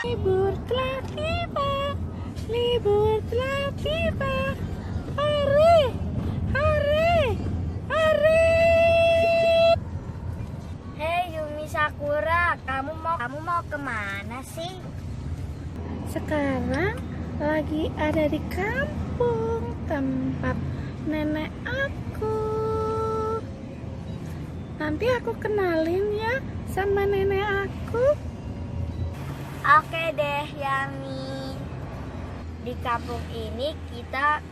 Libur telah tiba, libur telah tiba. Hore, hore, hore. Hei Yumi Sakura, kamu mau kemana sih? Sekarang lagi ada di kampung tempat nenek aku. Nanti aku kenalin ya sama nenek aku. Oke deh Yami. Di kampung ini kita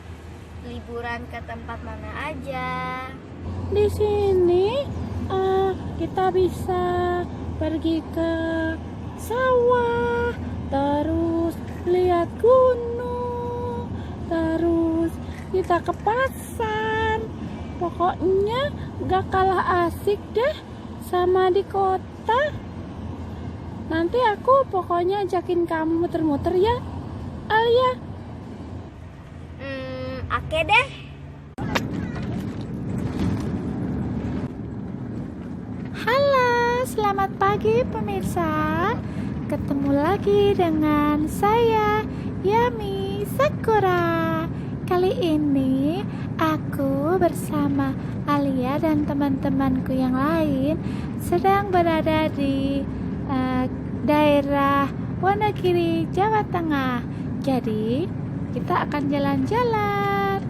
liburan ke tempat mana aja? Di sini kita bisa pergi ke sawah, terus lihat gunung, terus kita ke pasar. Pokoknya gak kalah asik deh sama di kota. Nanti aku pokoknya ajakin kamu muter-muter ya, Alia. Oke deh. Halo, selamat pagi pemirsa. Ketemu lagi dengan saya, Yami Sakura. Kali ini aku bersama Alia dan teman-temanku yang lain sedang berada di daerah Wonogiri, Jawa Tengah. Jadi kita akan jalan-jalan,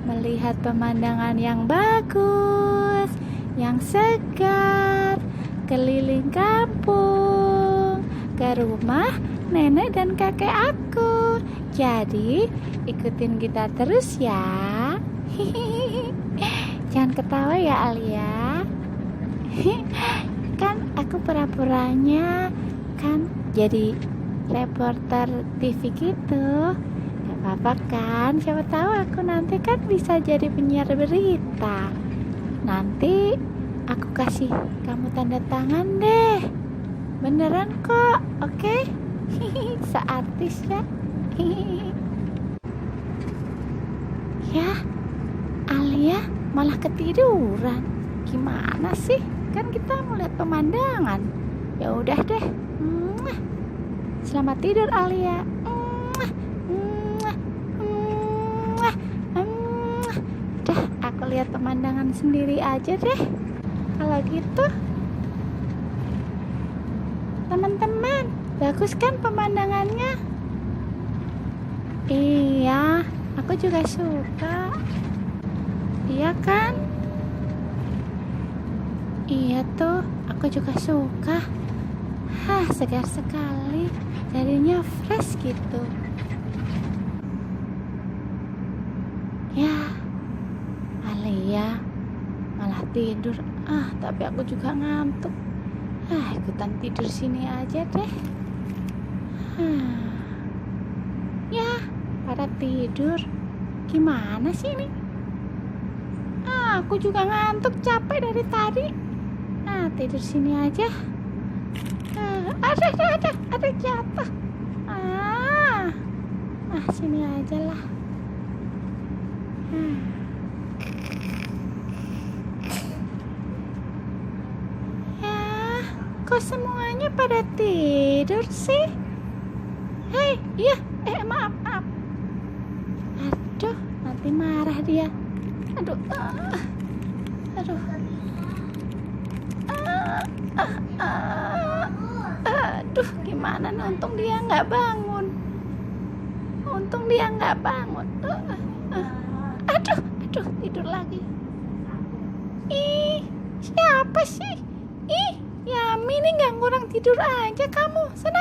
melihat pemandangan yang bagus, yang segar, keliling kampung, ke rumah nenek dan kakek aku. Jadi ikutin kita terus ya. Jangan ketawa ya Alia. Kan aku pura-puranya kan jadi reporter TV gitu. Gak apa-apa kan, siapa tahu aku nanti kan bisa jadi penyiar berita. Nanti aku kasih kamu tanda tangan deh. Beneran kok, oke? Seartis ya. Ya, Alia malah ketiduran. Gimana sih? Kan kita mau lihat pemandangan. Ya udah deh. Selamat tidur Alia. Udah, aku lihat pemandangan sendiri aja deh. Kalau gitu, teman-teman, bagus kan pemandangannya? Iya, aku juga suka. Iya kan? Iya tuh, aku juga suka. Segar sekali. Jadinya fresh gitu. Ya, Alia malah tidur. Tapi aku juga ngantuk. Ikutan tidur sini aja deh. Ya, pada tidur. Gimana sih ini? Aku juga ngantuk, capek dari tadi. Tidur sini aja. Ada jatuh. Sini aja lah. Ya, kok semuanya pada tidur sih? Hei, iya, maaf. Aduh, nanti marah dia. Aduh. Aduh, gimana nih? Untung dia nggak bangun. Aduh, tidur lagi. Siapa sih? Yami, ini nggak kurang tidur aja kamu. Sana